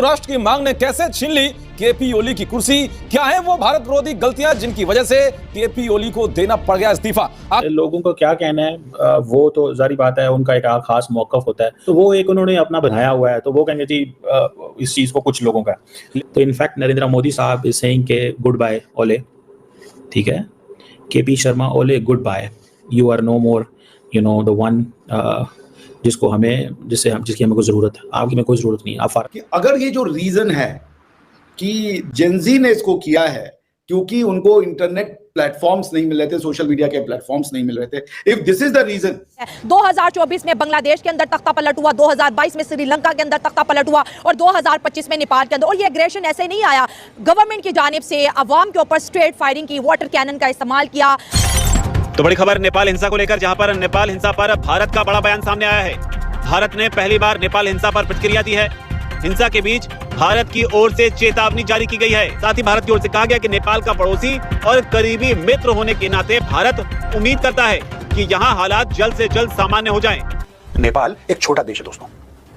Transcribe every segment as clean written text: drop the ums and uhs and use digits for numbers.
राष्ट्र की मांग ने कैसे छीन ली केपी ओली की कुर्सी? क्या है वो भारत विरोधी गलतियां जिनकी वजह से केपी ओली को देना पड़ गया इस्तीफा? लोगों को क्या कहना है वो तो जारी बात है, उनका एक खास मौकफ होता है, तो वो एक उन्होंने अपना बनाया हुआ है, तो वो कहेंगे जी इस चीज को कुछ लोगों का। तो इनफैक्ट नरेंद्र मोदी साहब इज सेइंग के गुड बाय ओले, ठीक है, KP Sharma Oli good bye, you are no more the one जिसकी हमें कोई जरूरत है, आपकी में कोई जरूरत नहीं है, आप अगर ये जो रीजन है कि जेनजी ने इसको किया है क्योंकि उनको इंटरनेट प्लेटफॉर्म्स नहीं मिल रहे थे, सोशल मीडिया के प्लेटफॉर्म्स नहीं मिल रहे थे, if this is the reason. 2024 में बांग्लादेश के अंदर तख्ता पलट हुआ, 2022 में श्रीलंका के अंदर तख्ता पलट हुआ और 2025 में नेपाल के अंदर। और ये एग्रेशन ऐसे नहीं आया, गवर्नमेंट की जानिब से अवाम के ऊपर स्ट्रेट फायरिंग की, वाटर कैनन का इस्तेमाल किया। तो बड़ी खबर नेपाल हिंसा को लेकर, जहां पर नेपाल हिंसा पर भारत का बड़ा बयान सामने आया है। भारत ने पहली बार नेपाल हिंसा पर प्रतिक्रिया दी है। हिंसा के बीच भारत की ओर से चेतावनी जारी की गई है। साथ ही भारत की ओर से कहा गया कि नेपाल का पड़ोसी और करीबी मित्र होने के नाते भारत उम्मीद करता है कि यहाँ हालात जल्द से जल्द सामान्य हो जाएं। नेपाल एक छोटा देश है दोस्तों,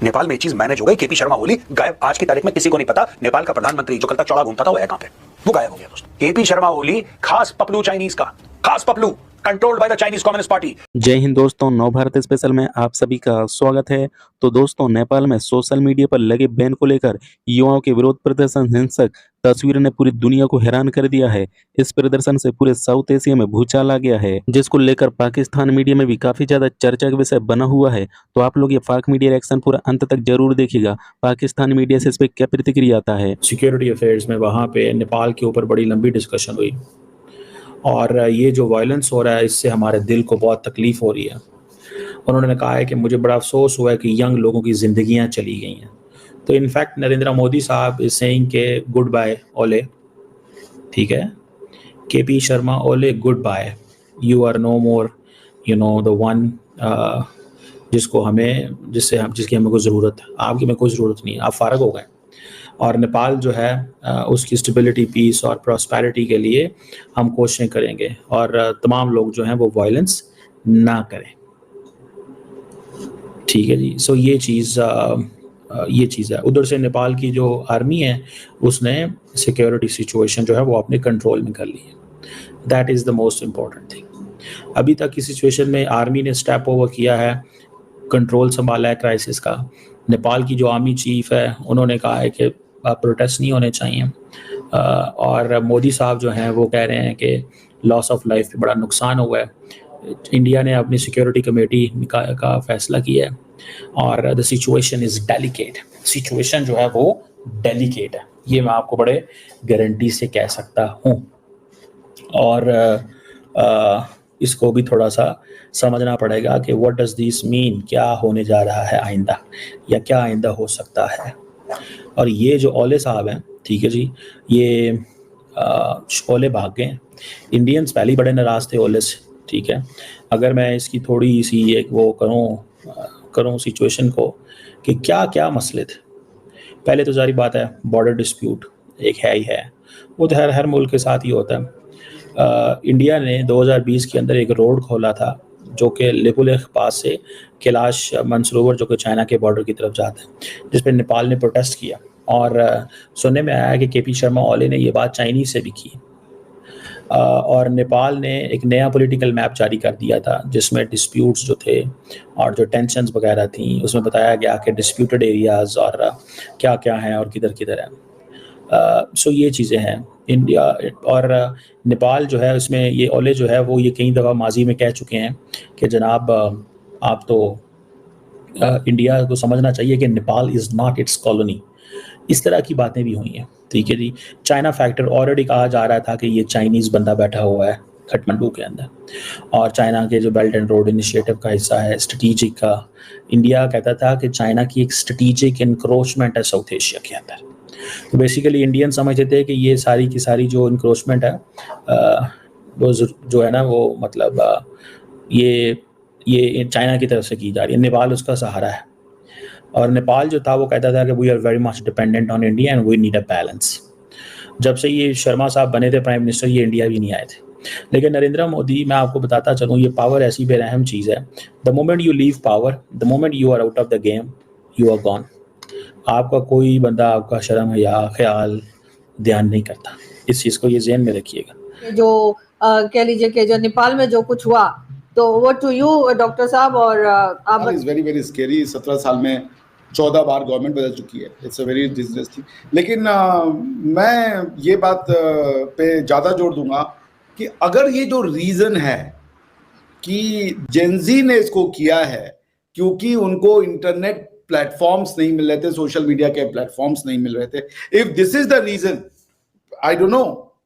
नेपाल में ये चीज मैनेज हो गई। केपी शर्मा ओली गायब, आज की तारीख में किसी को नहीं पता नेपाल का प्रधानमंत्री जो कल तक चौड़ा घूमता था वो है कहां पे, वो गायब हो गया दोस्तों। केपी शर्मा ओली खास पपलू चाइनीज का, खास Paplu controlled by the Chinese communist party. जय हिंद दोस्तों, नव भारत स्पेशल में आप सभी का स्वागत है। तो दोस्तों, नेपाल में सोशल मीडिया पर लगे बैन को लेकर युवाओं के विरोध प्रदर्शन हिंसक तस्वीरों ने पूरी दुनिया को हैरान कर दिया है। इस प्रदर्शन से पूरे साउथ एशिया में भूचाल आ गया है, जिसको लेकर पाकिस्तान मीडिया में भी काफी ज्यादा चर्चा का विषय बना हुआ है। तो आप लोग ये पाक मीडिया रिएक्शन पूरा अंत तक जरूर देखिएगा। पाकिस्तान मीडिया से इस पे क्या प्रतिक्रिया आता है। सिक्योरिटी अफेयर्स में वहां पे नेपाल के ऊपर बड़ी लंबी डिस्कशन हुई और ये जो वायलेंस हो रहा है इससे हमारे दिल को बहुत तकलीफ हो रही है। उन्होंने कहा है कि मुझे बड़ा अफसोस हुआ है कि यंग लोगों की जिंदगियां चली गई हैं। तो इनफैक्ट नरेंद्र मोदी साहब इज सेइंग के गुड बाय ओले, ठीक है, KP Sharma Oli good bye, you are no more the one जिसकी हमें कोई ज़रूरत है, आपकी में कोई ज़रूरत नहीं है, आप फारग हो गए। और नेपाल जो है उसकी स्टेबिलिटी, पीस और प्रॉस्पेरिटी के लिए हम कोशिशें करेंगे और तमाम लोग जो हैं वो वायलेंस ना करें, ठीक है जी। सो ये चीज़ है। उधर से नेपाल की जो आर्मी है उसने सिक्योरिटी सिचुएशन जो है वो अपने कंट्रोल में कर ली है। That is the most important thing. अभी तक की सिचुएशन में आर्मी ने स्टेप ओवर किया है, कंट्रोल संभाला है क्राइसिस का। नेपाल की जो आर्मी चीफ है उन्होंने कहा है कि प्रोटेस्ट नहीं होने चाहिए और मोदी साहब जो हैं वो कह रहे हैं कि लॉस ऑफ लाइफ पे बड़ा नुकसान हुआ है। इंडिया ने अपनी सिक्योरिटी कमेटी का फैसला किया है और the situation is delicate. Situation जो है वो डेलिकेट है, ये मैं आपको बड़े गारंटी से कह सकता हूँ। और इसको भी थोड़ा सा समझना पड़ेगा कि व्हाट डज दिस मीन, क्या होने जा रहा है आइंदा या क्या आइंदा हो सकता है। और ये जो ओले साहब हैं, ठीक है जी, ये ओले भाग गए। इंडियंस पहले ही बड़े नाराज़ थे ओले से, ठीक है। अगर मैं इसकी थोड़ी सी एक वो करूँ सिचुएशन को कि क्या क्या मसले थे। पहले तो जारी बात है बॉर्डर डिस्प्यूट एक है ही है, वो तो हर मुल्क के साथ ही होता है। इंडिया ने 2020 के अंदर एक रोड खोला था जो कि लिपुलेख पास से कैलाश मानसरोवर जो कि चाइना के बॉर्डर की तरफ जाता है, जिस पर नेपाल ने प्रोटेस्ट किया और सुनने में आया कि केपी शर्मा ओली ने ये बात चाइनीज़ से भी की और नेपाल ने एक नया पॉलिटिकल मैप जारी कर दिया था जिसमें डिस्प्यूट्स जो थे और जो टेंशन्स वगैरह थी उसमें बताया गया कि डिस्प्यूटेड एरियाज़ और क्या क्या हैं और किधर किधर है। सो ये चीज़ें हैं। इंडिया और नेपाल जो है उसमें ये ओले जो है वो ये कई दफ़ा माजी में कह चुके हैं कि जनाब आप तो इंडिया को समझना चाहिए कि Nepal is not it's colony. इस तरह की बातें भी हुई हैं, ठीक है जी। चाइना फैक्टर ऑलरेडी कहा जा रहा था कि ये चाइनीज़ बंदा बैठा हुआ है काठमांडू के अंदर और चाइना के जो बेल्ट एंड रोड इनिशिएटिव का हिस्सा है, स्ट्रेटेजिक का। इंडिया कहता था कि चाइना की एक स्ट्रेटेजिक इंक्रोचमेंट है साउथ एशिया के अंदर। तो बेसिकली इंडियन समझते थे कि ये सारी की सारी जो इंक्रोचमेंट है वो जो है ना वो मतलब ये चाइना की तरफ से की जा रही है, नेपाल उसका सहारा है। और नेपाल जो था वो कहता था कि we are very much dependent on India and we need a balance. जब से ये शर्मा साहब बने थे प्राइम मिनिस्टर, ये इंडिया भी नहीं आए थे। लेकिन नरेंद्र मोदी, मैं आपको बताता चलूँ, ये पावर ऐसी बेरहम चीज़ है। The moment you leave power, the moment you are out of the game, you are gone. आपका कोई बंदा आपका शर्म या ख्याल ध्यान नहीं करता। इस चीज़ को ये ज़हन में रखिएगा। जो कह लीजिए कि जो नेपाल में जो कुछ हुआ, तो वो टू यू डॉक्टर साहब, और आप इज वेरी वेरी स्केरी। 17 साल में 14 बार गवर्नमेंट बदल चुकी है। It's a very dangerous thing. लेकिन मैं ये बात पे ज़्यादा जोर दूंगा कि अगर ये जो रीज़न है कि जेनजी ने इसको किया है क्योंकि उनको इंटरनेट प्लेटफॉर्म्स नहीं मिल रहे थे, सोशल मीडिया के प्लेटफॉर्म्स नहीं मिल रहे थे, if this is the reason, I don't know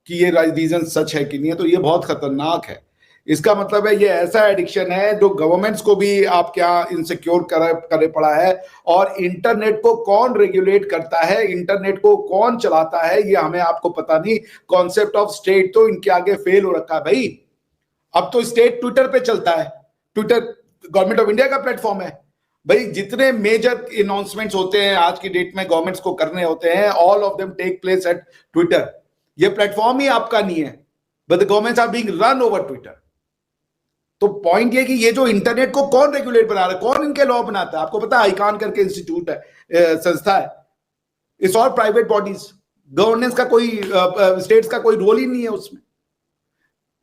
कि ये रीजन सच है कि नहीं है, तो ये बहुत खतरनाक है। इसका मतलब है ये ऐसा एडिक्शन है जो गवर्नमेंट्स को भी आप क्या इनसिक्योर करे पड़ा है। और इंटरनेट को कौन रेगुलेट करता है, इंटरनेट को कौन चलाता है, ये हमें आपको पता नहीं। कॉन्सेप्ट ऑफ स्टेट तो इनके आगे फेल हो रखा है भाई। अब तो स्टेट ट्विटर पे चलता है। ट्विटर गवर्नमेंट ऑफ इंडिया का प्लेटफॉर्म है भाई। जितने मेजर अनाउंसमेंट्स होते हैं आज की डेट में गवर्नमेंट्स को करने होते हैं, all of them take place at Twitter. ये प्लेटफॉर्म ही आपका नहीं है, but the governments are being run over Twitter. तो पॉइंट ये कि ये जो इंटरनेट को कौन रेगुलेट बना रहा है, कौन इनके लॉ बनाता है, आपको पता है आईकान करके इंस्टीट्यूट है, संस्था है। It's all private bodies. Governance का कोई स्टेट्स का कोई रोल ही नहीं है उसमें।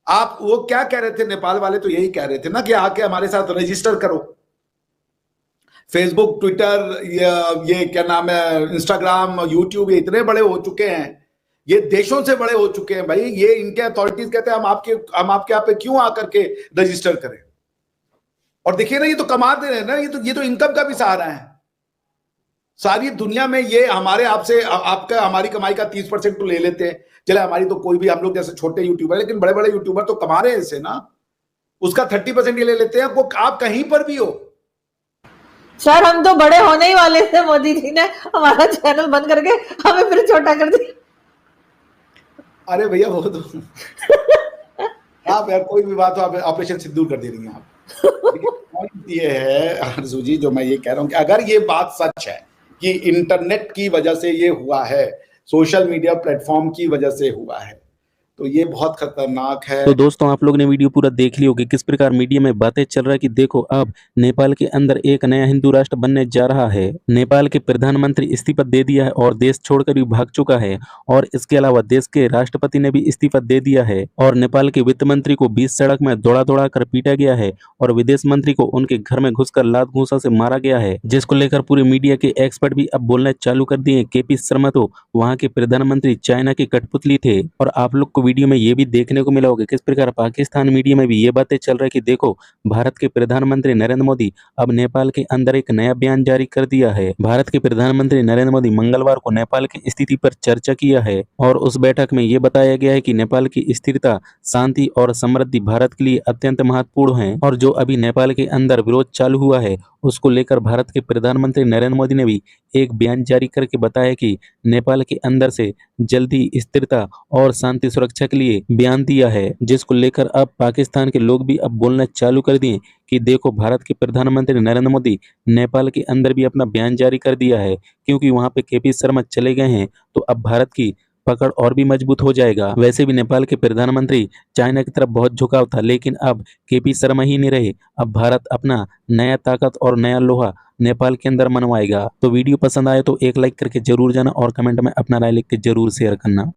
आप वो क्या कह रहे थे, नेपाल वाले तो यही कह रहे थे ना कि आके हमारे साथ रजिस्टर करो। फेसबुक, ट्विटर, ये क्या नाम है, इंस्टाग्राम, यूट्यूब, ये इतने बड़े हो चुके हैं, ये देशों से बड़े हो चुके हैं भाई। ये इनके अथॉरिटीज कहते हैं हम आपके यहाँ पे क्यों आकर के रजिस्टर करें। और देखिए ना, ये तो कमा दे रहे हैं ना, ये तो इनकम का भी सहारा है। सारी दुनिया में ये हमारे आपसे आपका हमारी कमाई का 30% तो ले लेते हैं। चले हमारी तो कोई भी, हम लोग जैसे छोटे यूट्यूबर, लेकिन बड़े बड़े यूट्यूबर तो कमा रहे हैं इससे ना, उसका 30% ये ले लेते हैं। वो आप कहीं पर भी हो सर, हम तो बड़े होने ही वाले थे, मोदी जी ने हमारा चैनल बंद करके हमें फिर छोटा कर दिया। अरे भैया वो तो आप यार कोई भी बात हो, आप ऑपरेशन सिंदूर कर दे रही हैं आप। पॉइंट ये है आरजू जी, जो मैं ये कह रहा हूं कि अगर ये बात सच है कि इंटरनेट की वजह से ये हुआ है, सोशल मीडिया प्लेटफॉर्म की वजह से हुआ है, तो ये बहुत खतरनाक है। तो दोस्तों, आप लोग ने वीडियो पूरा देख ली होगी किस प्रकार मीडिया में बातें चल रहा है कि देखो अब नेपाल के अंदर एक नया हिंदू राष्ट्र बनने जा रहा है। नेपाल के प्रधानमंत्री इस्तीफा दे दिया है और देश छोड़कर भी भाग चुका है। और इसके अलावा देश के राष्ट्रपति ने भी इस्तीफा दे दिया है। और नेपाल के वित्त मंत्री को बीच सड़क में दौड़ा कर पीटा गया है और विदेश मंत्री को उनके घर में घुसकर लात घूंसा से मारा गया है, जिसको लेकर पूरे मीडिया के एक्सपर्ट भी अब बोलना चालू कर दिए। केपी शर्मा तो वहाँ के प्रधानमंत्री चाइना की कठपुतली थे। और आप लोग को वीडियो में ये भी देखने को मिला होगा किस प्रकार पाकिस्तान मीडिया में भी ये बातें चल रही है कि देखो भारत के प्रधानमंत्री नरेंद्र मोदी अब नेपाल के अंदर एक नया बयान जारी कर दिया है। भारत के प्रधानमंत्री नरेंद्र मोदी मंगलवार को नेपाल की स्थिति पर चर्चा किया है और उस बैठक में ये बताया गया है कि नेपाल की स्थिरता, शांति और समृद्धि भारत के लिए अत्यंत महत्वपूर्ण है। और जो अभी नेपाल के अंदर विरोध चालू हुआ है उसको लेकर भारत के प्रधानमंत्री नरेंद्र मोदी ने भी एक बयान जारी करके बताया कि नेपाल के अंदर से जल्दी स्थिरता और शांति सुरक्षा के लिए बयान दिया है, जिसको लेकर अब पाकिस्तान के लोग भी अब बोलना चालू कर दिए कि देखो भारत के प्रधानमंत्री नरेंद्र मोदी नेपाल के अंदर भी अपना बयान जारी कर दिया है, क्योंकि वहां पे केपी शर्मा चले गए हैं तो अब भारत की पकड़ और भी मजबूत हो जाएगा। वैसे भी नेपाल के प्रधानमंत्री चाइना की तरफ बहुत झुकाव था, लेकिन अब केपी शर्मा ही नहीं रहे। अब भारत अपना नया ताकत और नया लोहा नेपाल के अंदर मनवाएगा। तो वीडियो पसंद आए तो एक लाइक करके जरूर जाना और कमेंट में अपना राय लिख के जरूर शेयर करना।